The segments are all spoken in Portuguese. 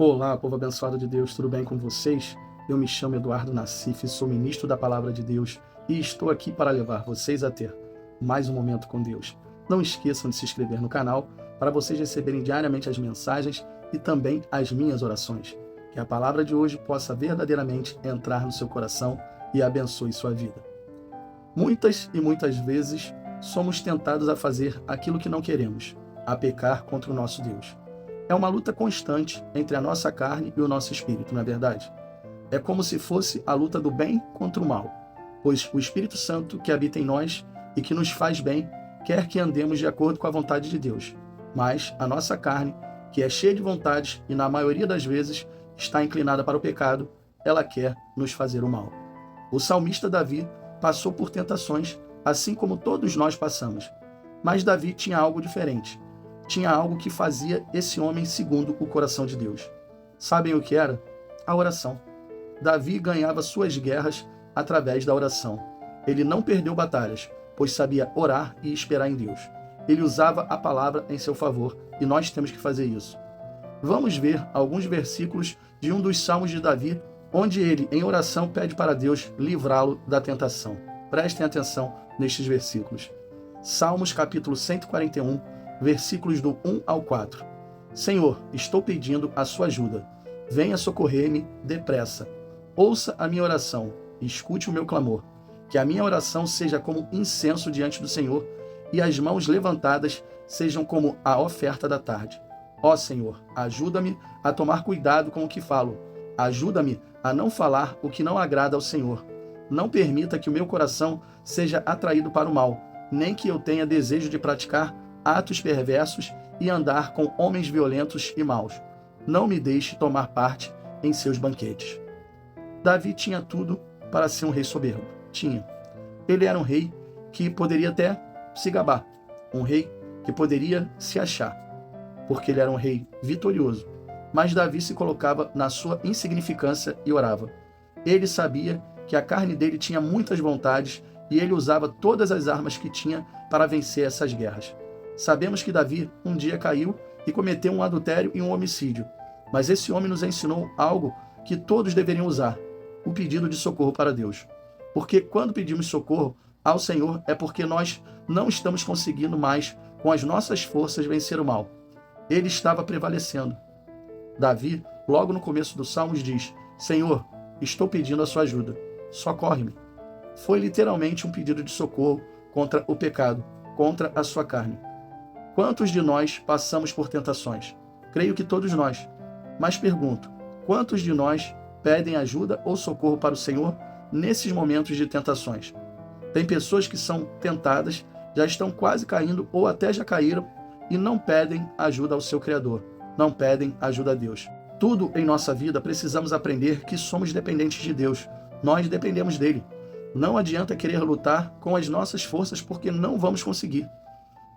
Olá, povo abençoado de Deus, tudo bem com vocês? Eu me chamo Eduardo Nassif, sou ministro da Palavra de Deus e estou aqui para levar vocês a ter mais um momento com Deus. Não esqueçam de se inscrever no canal para vocês receberem diariamente as mensagens e também as minhas orações. Que a palavra de hoje possa verdadeiramente entrar no seu coração e abençoe sua vida. Muitas e muitas vezes somos tentados a fazer aquilo que não queremos, a pecar contra o nosso Deus. É uma luta constante entre a nossa carne e o nosso espírito, não é verdade? É como se fosse a luta do bem contra o mal, pois o Espírito Santo que habita em nós e que nos faz bem, quer que andemos de acordo com a vontade de Deus. Mas a nossa carne, que é cheia de vontades e na maioria das vezes está inclinada para o pecado, ela quer nos fazer o mal. O salmista Davi passou por tentações, assim como todos nós passamos. Mas Davi tinha algo diferente. Tinha algo que fazia esse homem segundo o coração de Deus. Sabem o que era? A oração. Davi ganhava suas guerras através da oração. Ele não perdeu batalhas, pois sabia orar e esperar em Deus. Ele usava a palavra em seu favor, e nós temos que fazer isso. Vamos ver alguns versículos de um dos salmos de Davi, onde ele, em oração, pede para Deus livrá-lo da tentação. Prestem atenção nestes versículos. Salmos capítulo 141, versículos do 1 ao 4. Senhor, estou pedindo a sua ajuda. Venha socorrer-me depressa. Ouça a minha oração, escute o meu clamor. Que a minha oração seja como incenso diante do Senhor e as mãos levantadas sejam como a oferta da tarde. Ó Senhor, ajuda-me a tomar cuidado com o que falo. Ajuda-me a não falar o que não agrada ao Senhor. Não permita que o meu coração seja atraído para o mal, nem que eu tenha desejo de praticar atos perversos e andar com homens violentos e maus. Não me deixe tomar parte em seus banquetes. Davi tinha tudo para ser um rei soberbo. Tinha. Ele era um rei que poderia até se gabar. Um rei que poderia se achar. Porque ele era um rei vitorioso. Mas Davi se colocava na sua insignificância e orava. Ele sabia que a carne dele tinha muitas vontades e ele usava todas as armas que tinha para vencer essas guerras. Sabemos que Davi um dia caiu e cometeu um adultério e um homicídio. Mas esse homem nos ensinou algo que todos deveriam usar: o pedido de socorro para Deus. Porque quando pedimos socorro ao Senhor é porque nós não estamos conseguindo mais, com as nossas forças, vencer o mal. Ele estava prevalecendo. Davi, logo no começo do Salmos, diz: Senhor, estou pedindo a sua ajuda. Socorre-me. Foi literalmente um pedido de socorro contra o pecado, contra a sua carne. Quantos de nós passamos por tentações? Creio que todos nós. Mas pergunto, quantos de nós pedem ajuda ou socorro para o Senhor nesses momentos de tentações? Tem pessoas que são tentadas, já estão quase caindo ou até já caíram e não pedem ajuda ao seu Criador, não pedem ajuda a Deus. Tudo em nossa vida precisamos aprender que somos dependentes de Deus, nós dependemos dele. Não adianta querer lutar com as nossas forças porque não vamos conseguir.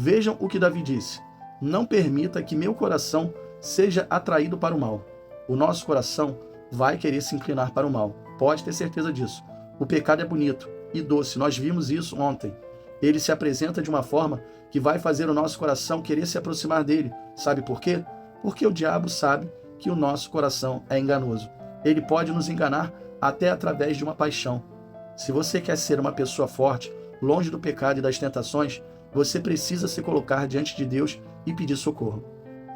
Vejam o que Davi disse: não permita que meu coração seja atraído para o mal. O nosso coração vai querer se inclinar para o mal, pode ter certeza disso. O pecado é bonito e doce, nós vimos isso ontem. Ele se apresenta de uma forma que vai fazer o nosso coração querer se aproximar dele. Sabe por quê? Porque o diabo sabe que o nosso coração é enganoso. Ele pode nos enganar até através de uma paixão. Se você quer ser uma pessoa forte, longe do pecado e das tentações, você precisa se colocar diante de Deus e pedir socorro.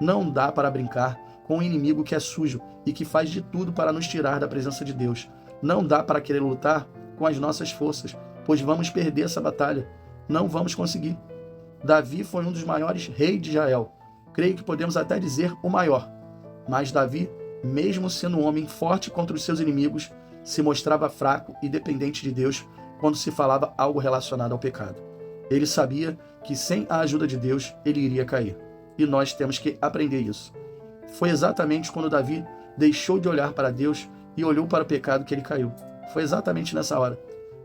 Não dá para brincar com um inimigo que é sujo e que faz de tudo para nos tirar da presença de Deus. Não dá para querer lutar com as nossas forças, pois vamos perder essa batalha. Não vamos conseguir. Davi foi um dos maiores reis de Israel. Creio que podemos até dizer o maior. Mas Davi, mesmo sendo um homem forte contra os seus inimigos, se mostrava fraco e dependente de Deus quando se falava algo relacionado ao pecado. Ele sabia que sem a ajuda de Deus ele iria cair. E nós temos que aprender isso. Foi exatamente quando Davi deixou de olhar para Deus e olhou para o pecado que ele caiu. Foi exatamente nessa hora.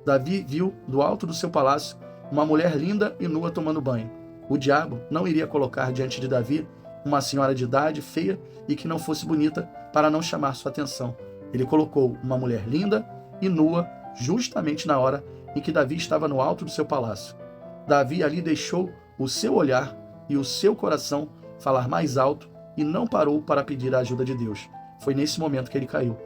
Davi viu do alto do seu palácio uma mulher linda e nua tomando banho. O diabo não iria colocar diante de Davi uma senhora de idade, feia e que não fosse bonita para não chamar sua atenção. Ele colocou uma mulher linda e nua justamente na hora em que Davi estava no alto do seu palácio. Davi ali deixou o seu olhar e o seu coração falar mais alto e não parou para pedir a ajuda de Deus. Foi nesse momento que ele caiu.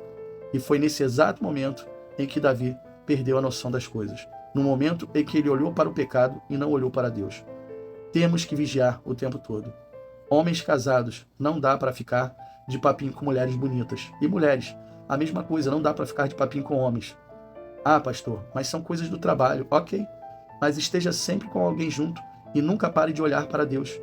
E foi nesse exato momento em que Davi perdeu a noção das coisas. No momento em que ele olhou para o pecado e não olhou para Deus. Temos que vigiar o tempo todo. Homens casados, não dá para ficar de papinho com mulheres bonitas. E mulheres, a mesma coisa, não dá para ficar de papinho com homens. Ah, pastor, mas são coisas do trabalho. Ok, mas esteja sempre com alguém junto e nunca pare de olhar para Deus.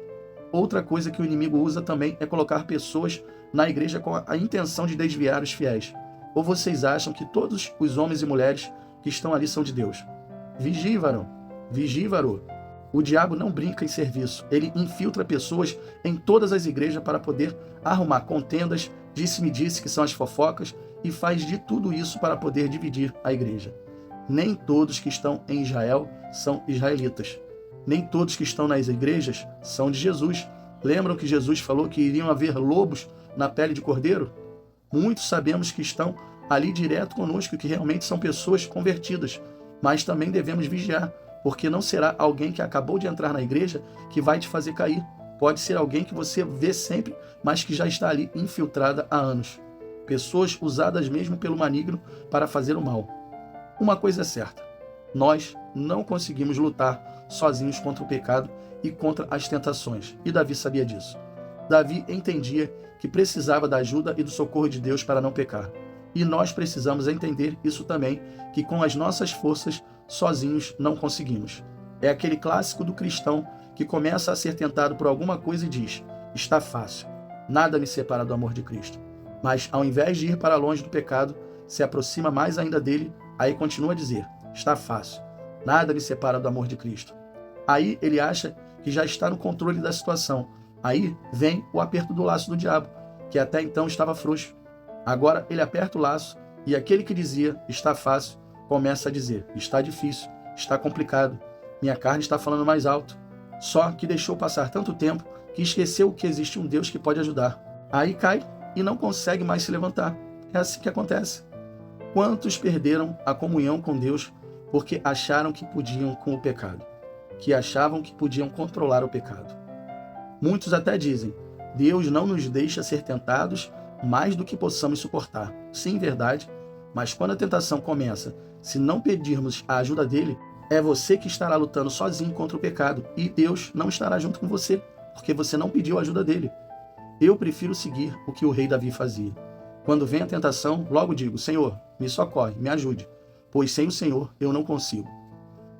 Outra coisa que o inimigo usa também é colocar pessoas na igreja com a intenção de desviar os fiéis. Ou vocês acham que todos os homens e mulheres que estão ali são de Deus? Vigie, varão. Vigie, varô. O diabo não brinca em serviço. Ele infiltra pessoas em todas as igrejas para poder arrumar contendas, disse-me-disse, que são as fofocas, e faz de tudo isso para poder dividir a igreja. Nem todos que estão em Israel são israelitas. Nem todos que estão nas igrejas são de Jesus. Lembram que Jesus falou que iriam haver lobos na pele de cordeiro? Muitos sabemos que estão ali direto conosco, que realmente são pessoas convertidas, mas também devemos vigiar, porque não será alguém que acabou de entrar na igreja que vai te fazer cair. Pode ser alguém que você vê sempre, mas que já está ali infiltrada há anos. Pessoas usadas mesmo pelo maligno para fazer o mal. Uma coisa é certa, nós não conseguimos lutar sozinhos contra o pecado e contra as tentações, e Davi sabia disso. Davi entendia que precisava da ajuda e do socorro de Deus para não pecar. E nós precisamos entender isso também, que com as nossas forças, sozinhos não conseguimos. É aquele clássico do cristão que começa a ser tentado por alguma coisa e diz: está fácil, nada me separa do amor de Cristo. Mas ao invés de ir para longe do pecado, se aproxima mais ainda dele, aí continua a dizer: está fácil, nada me separa do amor de Cristo. Aí ele acha que já está no controle da situação. Aí vem o aperto do laço do diabo, que até então estava frouxo. Agora ele aperta o laço e aquele que dizia está fácil começa a dizer: está difícil, está complicado, minha carne está falando mais alto. Só que deixou passar tanto tempo que esqueceu que existe um Deus que pode ajudar. Aí cai e não consegue mais se levantar. É assim que acontece. Quantos perderam a comunhão com Deus porque acharam que podiam com o pecado, que achavam que podiam controlar o pecado? Muitos até dizem: Deus não nos deixa ser tentados mais do que possamos suportar. Sim, verdade, mas quando a tentação começa, se não pedirmos a ajuda dele, é você que estará lutando sozinho contra o pecado e Deus não estará junto com você, porque você não pediu a ajuda dele. Eu prefiro seguir o que o rei Davi fazia. Quando vem a tentação, logo digo: Senhor, me socorre, me ajude, pois sem o Senhor eu não consigo.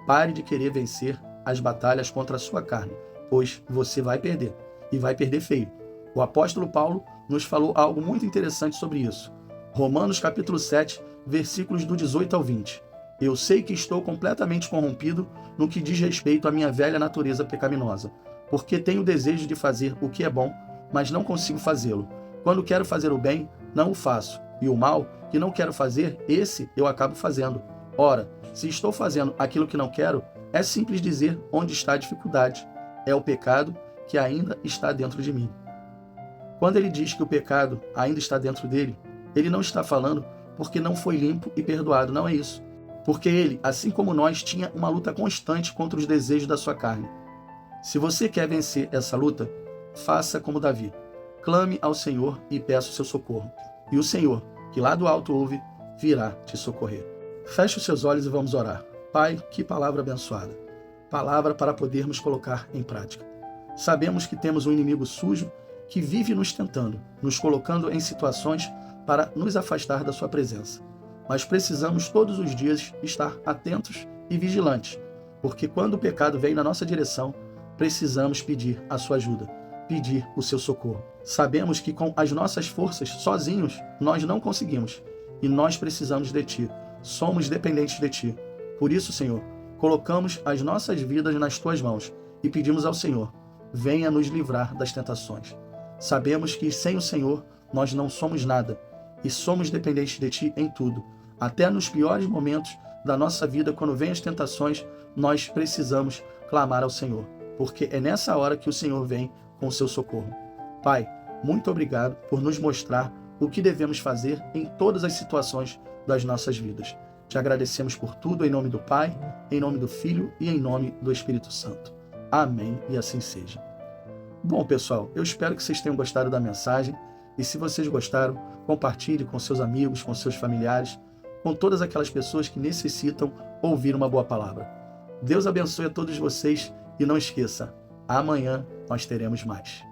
Pare de querer vencer as batalhas contra a sua carne, pois você vai perder, e vai perder feio. O apóstolo Paulo nos falou algo muito interessante sobre isso. Romanos capítulo 7, versículos do 18 ao 20. Eu sei que estou completamente corrompido no que diz respeito à minha velha natureza pecaminosa, porque tenho o desejo de fazer o que é bom, mas não consigo fazê-lo. Quando quero fazer o bem, não o faço, e o mal, que não quero fazer, esse eu acabo fazendo. Ora, se estou fazendo aquilo que não quero, é simples dizer onde está a dificuldade. É o pecado que ainda está dentro de mim. Quando ele diz que o pecado ainda está dentro dele, ele não está falando porque não foi limpo e perdoado, não é isso. Porque ele, assim como nós, tinha uma luta constante contra os desejos da sua carne. Se você quer vencer essa luta, faça como Davi. Clame ao Senhor e peça o seu socorro. E o Senhor, que lá do alto ouve, virá te socorrer. Feche os seus olhos e vamos orar. Pai, que palavra abençoada. Palavra para podermos colocar em prática. Sabemos que temos um inimigo sujo que vive nos tentando, nos colocando em situações para nos afastar da sua presença. Mas precisamos todos os dias estar atentos e vigilantes, porque quando o pecado vem na nossa direção, precisamos pedir a sua ajuda, pedir o seu socorro. Sabemos que com as nossas forças, sozinhos, nós não conseguimos, e nós precisamos de Ti. Somos dependentes de Ti. Por isso, Senhor, colocamos as nossas vidas nas Tuas mãos e pedimos ao Senhor: venha nos livrar das tentações. Sabemos que sem o Senhor nós não somos nada e somos dependentes de Ti em tudo. Até nos piores momentos da nossa vida, quando vêm as tentações, nós precisamos clamar ao Senhor, porque é nessa hora que o Senhor vem com o seu socorro. Pai, muito obrigado por nos mostrar o que devemos fazer em todas as situações das nossas vidas. Te agradecemos por tudo, em nome do Pai, em nome do Filho e em nome do Espírito Santo. Amém, e assim seja. Bom, pessoal, eu espero que vocês tenham gostado da mensagem. E se vocês gostaram, compartilhe com seus amigos, com seus familiares, com todas aquelas pessoas que necessitam ouvir uma boa palavra. Deus abençoe a todos vocês e não esqueça, amanhã nós teremos mais.